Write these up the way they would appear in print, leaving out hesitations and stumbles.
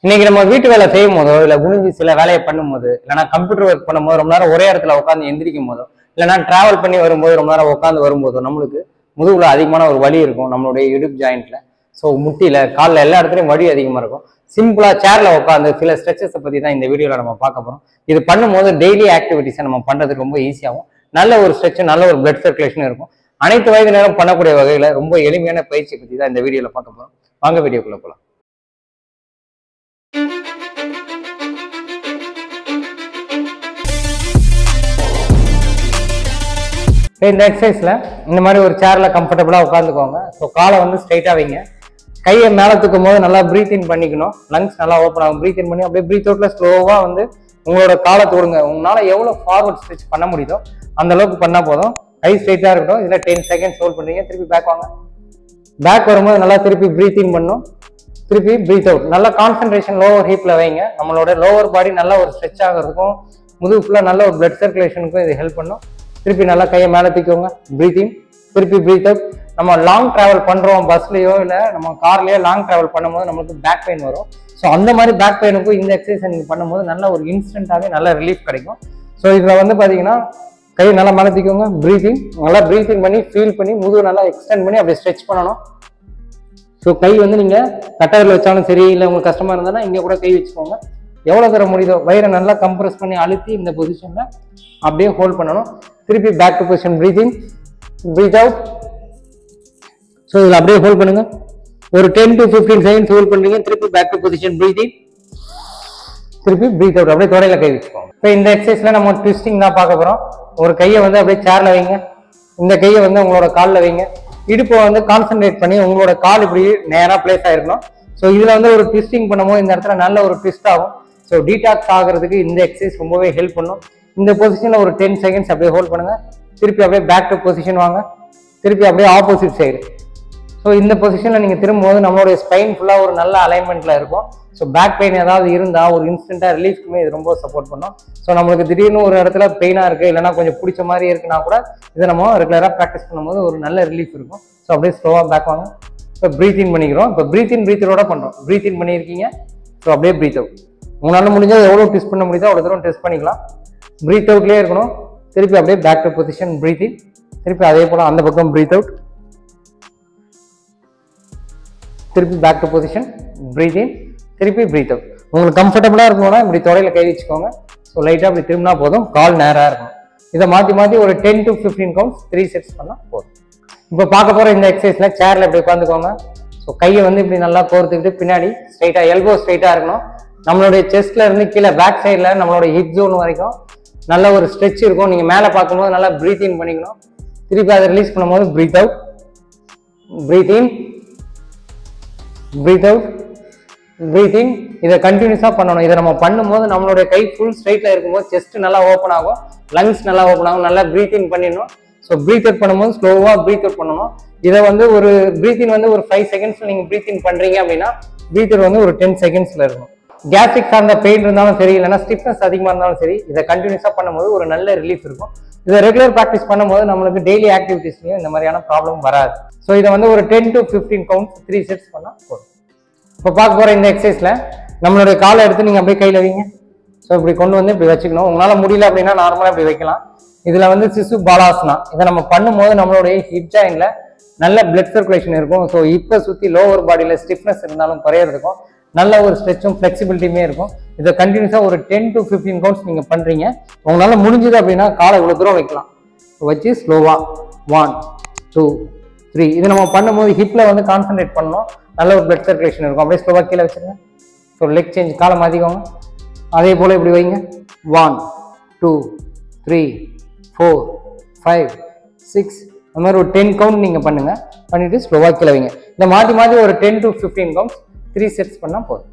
இன்னைக்கு நம்ம வீட்டு வேலை செய்யும் போதோ இல்ல குனிஞ்சு சில வேலையை பண்ணும்போது இல்லைன்னா கம்ப்யூட்டர் ஒர்க் பண்ணும்போது ரொம்ப நேரம் ஒரே இடத்துல உட்காந்து எந்திரிக்கும் போதோ இல்லைன்னா டிராவல் பண்ணி வரும்போது ரொம்ப நேரம் உட்காந்து வரும்போதோ நம்மளுக்கு முதுகுல அதிகமான ஒரு வலி இருக்கும் நம்மளுடைய இடுப்பு ஜாயிண்ட்ல. ஸோ முட்டியில காலில் எல்லா இடத்துலையும் வலி அதிகமா இருக்கும். சிம்பிளா சேர்ல உட்காந்து சில ஸ்ட்ரெச்சஸை பத்தி தான் இந்த வீடியோல நம்ம பார்க்க போறோம். இது பண்ணும்போது டெய்லி ஆக்டிவிட்டிஸை நம்ம பண்றதுக்கு ரொம்ப ஈஸியாகும். நல்ல ஒரு ஸ்ட்ரெச், நல்ல ஒரு பிளட் சர்க்குலேஷன் இருக்கும். அனைத்து வயது நேரம் பண்ணக்கூடிய வகையில ரொம்ப எளிமையான பயிற்சி பத்தி தான் இந்த வீடியோல பார்க்க போறோம். வாங்க வீடியோக்குள்ள போலாம். இந்த எக்ஸசைஸ்ல இந்த மாதிரி ஒரு சேர்ல கம்ஃபர்டபுளா உட்காந்துக்கோங்க. ஸோ காலை வந்து ஸ்ட்ரைட்டா வைங்க. கையை மேலே தூக்கும் போது நல்லா பிரீத் இன் பண்ணிக்கணும். லங்ஸ் நல்லா ஓப்பன் ஆகும். பிரீத் இன் பண்ணி அப்படியே பிரீத் அவுட்ல ஸ்லோவா வந்து உங்களோட காலை தொடுங்க. உங்களால எவ்வளவு ஃபார்வர்ட் ஸ்ட்ரெச் பண்ண முடியுதோ அந்த அளவுக்கு பண்ணா போதும். கை ஸ்ட்ரைட்டா இருக்கட்டும். இதுல 10 செகண்ட்ஸ் ஹோல்ட் பண்றீங்க. திருப்பி பேக் வாங்க. பேக் வரும்போது நல்லா திருப்பி பிரீத் இன் பண்ணும். திருப்பி பிரீத் அவுட். நல்லா கான்சென்ட்ரேஷன் லோவர் ஹீப்ல வைங்க. நம்மளோட லோவர் பாடி நல்லா ஒரு ஸ்ட்ரெச் ஆகிறதுக்கும் முதுகு ஃபுல்லா நல்ல ஒரு பிளட் சர்க்குலேஷனுக்கும் இது ஹெல்ப் பண்ணும். திருப்பி நல்லா கையை மேலே தூக்கிக்கோங்க. பிரீத் இன், திருப்பி பிரீத் அவுட். நம்ம லாங் டிராவல் பண்றோம் பஸ்லயோ இல்லை நம்ம கார்லயோ லாங் டிராவல் பண்ணும்போது நம்மளுக்கு பேக் பெயின் வரும். ஸோ அந்த மாதிரி பேக் பெயினுக்கும் இந்த எக்ஸசைஸை நீங்க பண்ணும்போது நல்ல ஒரு இன்ஸ்டன்டாகவே நல்ல ரிலீஃப் கிடைக்கும். ஸோ இதுல வந்து பாத்தீங்கன்னா கையை நல்லா மேலே தூக்கிக்கோங்க. பிரீத்திங் நல்லா பிரீத் இன் பண்ணி ஃபீல் பண்ணி முதுகு நல்லா எக்ஸ்டெண்ட் பண்ணி அப்படியே ஸ்ட்ரெச் பண்ணணும். ஸோ கை வந்து நீங்க கட்டரில் வச்சாலும் சரி, இல்லை உங்களுக்கு கஷ்டமா இருந்தாலும் இங்க கூட கை வச்சுக்கோங்க. எவ்வளவு தூரம் முடியுதோ வயிறை நல்லா கம்ப்ரெஸ் பண்ணி அழுத்தி இந்த பொசிஷன்ல அப்படியே ஹோல்ட் பண்ணணும். திருப்பி back to position. Breathe in, breathe out. So இதில் அப்படியே ஹோல்ட் பண்ணுங்க. ஒரு 10 to 15 செகண்ட்ஸ் ஹோல்ட் பண்றீங்க. திருப்பி பேக் டு பொசிஷன். பிரீத் இன், திருப்பி பிரீத் அவுட். அப்படியே தொடையில கை வச்சுக்கோங்க. இப்போ இந்த எக்ஸசைஸ்ல நம்ம ட்விஸ்டிங் தான் பார்க்க போறோம். ஒரு கையை வந்து அப்படியே சேர்ல வைங்க. இந்த கையை வந்து உங்களோட காலில் வைங்க. இடுப்பை வந்து கான்சென்ட்ரேட் பண்ணி உங்களோட கால் இப்படி நேராக பிளேஸ் ஆயிருக்கணும். ஸோ இதுல வந்து ஒரு ட்விஸ்டிங் பண்ணும்போது இந்த இடத்துல நல்ல ஒரு ட்விஸ்ட் ஆகும். ஸோ டீடாக்ஸ் ஆகிறதுக்கு இந்த எக்ஸசைஸ் ரொம்பவே ஹெல்ப் பண்ணும். இந்த பொசிஷன்ல ஒரு 10 செகண்ட்ஸ் அப்படியே ஹோல்ட் பண்ணுங்க. திருப்பி அப்படியே பேக் டு பொசிஷன் வாங்க. திருப்பி அப்படியே ஆப்போசிட் சைடு. ஸோ இந்த பொசிஷன்ல நீங்க திரும்பும்போது நம்மளுடைய ஸ்பைன் ஃபுல்லா ஒரு நல்ல அலைன்மெண்ட்ல இருக்கும். ஸோ பேக் பெயின் ஏதாவது இருந்தா ஒரு இன்ஸ்டன்டா ரிலீஃப்க்குமே இது ரொம்ப சப்போர்ட் பண்ணும். ஸோ நம்மளுக்கு திடீர்னு ஒரு இடத்துல பெயினா இருக்கு, இல்லைன்னா கொஞ்சம் பிடிச்ச மாதிரி இருக்குன்னா கூட இதை நம்ம ரெகுலரா ப்ராக்டிஸ் பண்ணும்போது ஒரு நல்ல ரிலீஃப் இருக்கும். ஸோ அப்படியே ஸ்லோவா பேக் வாங்க. இப்போ பிரீத் இன் பண்ணிக்கிறோம். இப்போ பிரீத் இன் பிரீத்தோட பண்றோம். பிரீத் இன் பண்ணியிருக்கீங்க. ஸோ அப்படியே பிரீத் அவுட். உங்களால முடிஞ்சா எவ்வளவு டெஸ்ட் பண்ண முடியுதோ அவ்வளோ தூரம் டெஸ்ட் பண்ணிக்கலாம். பிரீத் அவுட்லேயே இருக்கணும். திருப்பி அப்படியே பேக் டு பொசிஷன். பிரீத் இன், திருப்பி அதே போல அந்த பக்கம் பிரீத் அவுட். திருப்பி பேக் டு பொசிஷன். பிரீத் இன், திருப்பி பிரீத் அவுட். உங்களுக்கு கம்ஃபர்டபுளா இருக்கணும்னா இப்படி தொடையில கை வச்சுக்கோங்க. ஸோ லைட்டா அப்படி திரும்பினா போதும். கால் நேரா இருக்கணும். இதை மாத்தி மாத்தி ஒரு 10 to 15 கவுண்ட்ஸ் 3 செட்ஸ் பண்ணா போதும். இப்போ பார்க்க போற இந்த எக்ஸசைஸ்ல சேர்ல இப்படி உட்காந்துக்கோங்க. ஸோ கையை வந்து இப்படி நல்லா கோர்த்துக்கிட்டு பின்னாடி ஸ்ட்ரைட்டா, எல்போ ஸ்ட்ரைட்டா இருக்கணும். நம்மளுடைய செஸ்ட்ல இருந்து கீழே பேக் சைட்ல நம்மளோட ஹிப் ஜோன் வரைக்கும் நல்ல ஒரு ஸ்ட்ரெச் இருக்கும். நீங்க மேலே பார்க்கும்போது நல்லா பிரீத் இன் பண்ணிக்கணும். திருப்பி அதை ரிலீஸ் பண்ணும்போது breath out, breath in, breathe out, breath இன். இதை கண்டினியூஸா பண்ணணும். இதை நம்ம பண்ணும்போது நம்மளுடைய கை ஃபுல் ஸ்ட்ரைட்ல இருக்கும்போது செஸ்ட் நல்லா ஓப்பன் ஆகும், லங்ஸ் நல்லா ஓப்பன் ஆகும். நல்லா பிரீத் இன் பண்ணிடணும். ஸோ பிரீத் அவுட் பண்ணும்போது ஸ்லோவா பிரீத் அவுட் பண்ணணும். இதை வந்து ஒரு பிரீத் இன் வந்து ஒரு 5 செகண்ட்ஸ்ல நீங்க பிரீத் இன் பண்றீங்க அப்படின்னா பிரீத் அவுட் வந்து ஒரு 10 செகண்ட்ஸ்ல இருக்கும். கேஸ்ட்ரிக் சார்ந்த பெயின் இருந்தாலும் சரி, இல்லைன்னா ஸ்டிஃப்னஸ் அதிகமா இருந்தாலும் சரி, இதை கண்டினியூஸா பண்ணும்போது ஒரு நல்ல ரிலீஃப் இருக்கும். இதை ரெகுலர் ப்ராக்டிஸ் பண்ணும்போது நம்மளுக்கு டெய்லி ஆக்டிவிட்டிஸ்லயும் இந்த மாதிரியான ப்ராப்ளம் வராது. ஸோ இதை வந்து ஒரு 10 to 15 கவுண்ட்ஸ் 3 செட்ஸ் பண்ணா போதும். இப்போ பார்க்க போற இந்த எக்ஸசைஸ்ல நம்மளுடைய காலை எடுத்து நீங்க அப்படியே கையில வைங்க. ஸோ இப்படி கொண்டு வந்து இப்படி வச்சுக்கணும். உங்களால முடியல அப்படின்னா நார்மலா இப்படி வைக்கலாம். இதுல வந்து சிசு பாலாசனா. இதை நம்ம பண்ணும்போது நம்மளுடைய ஹிப் ஜாயின்ல நல்ல பிளட் சர்க்குலேஷன் இருக்கும். ஸோ இப்ப சுத்தி லோவர் பாடியில ஸ்டிஃப்னஸ் இருந்தாலும் குறையறதுக்கும் நல்ல ஒரு ஸ்ட்ரெச்சும் ஃபிளெக்சிபிலிட்டியுமே இருக்கும். இதை கண்டினியூஸா ஒரு 10 to 15 கவுண்ட்ஸ் நீங்க பண்றீங்க. உங்களால முடிஞ்சது அப்படின்னா காலை இவ்வளவு தூரம் வைக்கலாம். வச்சு ஸ்லோவா 1 2 3. இது நம்ம பண்ணும்போது ஹிப்ல வந்து கான்சென்ட்ரேட் பண்ணணும். நல்ல ஒரு பிளட் சர்க்குலேஷன் இருக்கும். அப்படியே ஸ்லோவா கீழே வச்சிருங்க. ஸோ லெக் சேஞ்ச், காலை மாத்திக்கோங்க. அதே போல இப்படி வைங்க. 1 2 3 4 5 6. அந்த மாதிரி ஒரு 10 கவுண்ட் நீங்க பண்ணுங்க. பண்ணிட்டு ஸ்லோவா கீழே வைங்க. இந்த மாத்தி மாத்தி ஒரு 10 to 15 கவுண்ட்ஸ் 3 செட்ஸ் பண்ணா போதும்.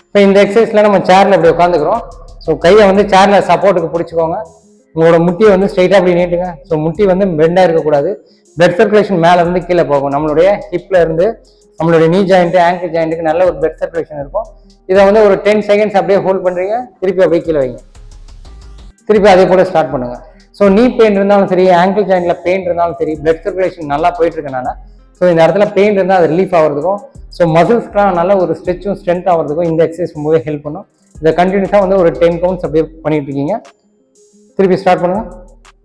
இப்போ இந்த எக்ஸசைஸ்ல நம்ம சேர்ல இப்படி உட்காந்துக்கிறோம். ஸோ கையை வந்து சேர்ல சப்போர்ட்டுக்கு பிடிச்சிக்கோங்க. உங்களோட முட்டியை வந்து ஸ்ட்ரைட்டா அப்படி நீட்டுங்க. ஸோ முட்டி வந்து பெண்டா இருக்கக்கூடாது. பிளட் சர்க்குலேஷன் மேல இருந்து கீழே போகும். நம்மளுடைய ஹிப்ல இருந்து நம்மளுடைய நீ ஜாயிண்ட், ஆங்கிள் ஜாயிண்ட்டுக்கு நல்ல ஒரு பிளட் சர்க்குலேஷன் இருக்கும். இதை வந்து ஒரு 10 செகண்ட்ஸ் அப்படியே ஹோல்ட் பண்றீங்க. திருப்பி அப்படியே கீழே வைங்க. திருப்பி அதே போல ஸ்டார்ட் பண்ணுங்க. ஸோ நீ பெயின் இருந்தாலும் சரி, ஆங்கிள் ஜாயிண்ட்ல பெயின் இருந்தாலும் சரி, பிளட் சர்க்குலேஷன் நல்லா போயிட்டு இருக்கனால ஸோ இந்த இடத்துல பெயின் இருந்தால் அது ரிலீஃப் ஆகிறதுக்கும், ஸோ மசில்ஸ்க்குலாம் நல்ல ஒரு ஸ்ட்ரெச்சும் ஸ்ட்ரென்த் ஆகிறதுக்கும் இந்த எக்ஸசைஸ் ரொம்பவே ஹெல்ப் பண்ணும். இதை கண்டினியூஸாக வந்து ஒரு 10 கவுண்ட்ஸ் அப்படியே பண்ணிட்டு இருக்கீங்க. திருப்பி ஸ்டார்ட் பண்ணுங்க.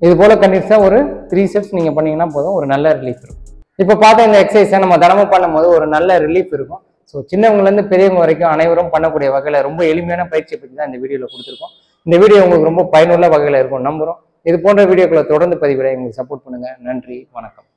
இது போல கண்டினியூஸாக ஒரு 3 செட்ஸ் நீங்கள் பண்ணீங்கன்னா போதும், ஒரு நல்ல ரிலீஃப் இருக்கும். இப்போ பார்த்தா இந்த எக்ஸசைஸை நம்ம தினமும் பண்ணும்போது ஒரு நல்ல ரிலீஃப் இருக்கும். ஸோ சின்னவங்கலேருந்து பெரியவங்க வரைக்கும் அனைவரும் பண்ணக்கூடிய வகையில் ரொம்ப எளிமையான பயிற்சியை பற்றி தான் இந்த வீடியோவில் கொடுத்துருக்கோம். இந்த வீடியோ உங்களுக்கு ரொம்ப பயனுள்ள வகையில் இருக்கும் நம்புகிறோம். இது போன்ற வீடியோக்களை தொடர்ந்து பதிவிட எங்களுக்கு சப்போர்ட் பண்ணுங்கள். நன்றி, வணக்கம்.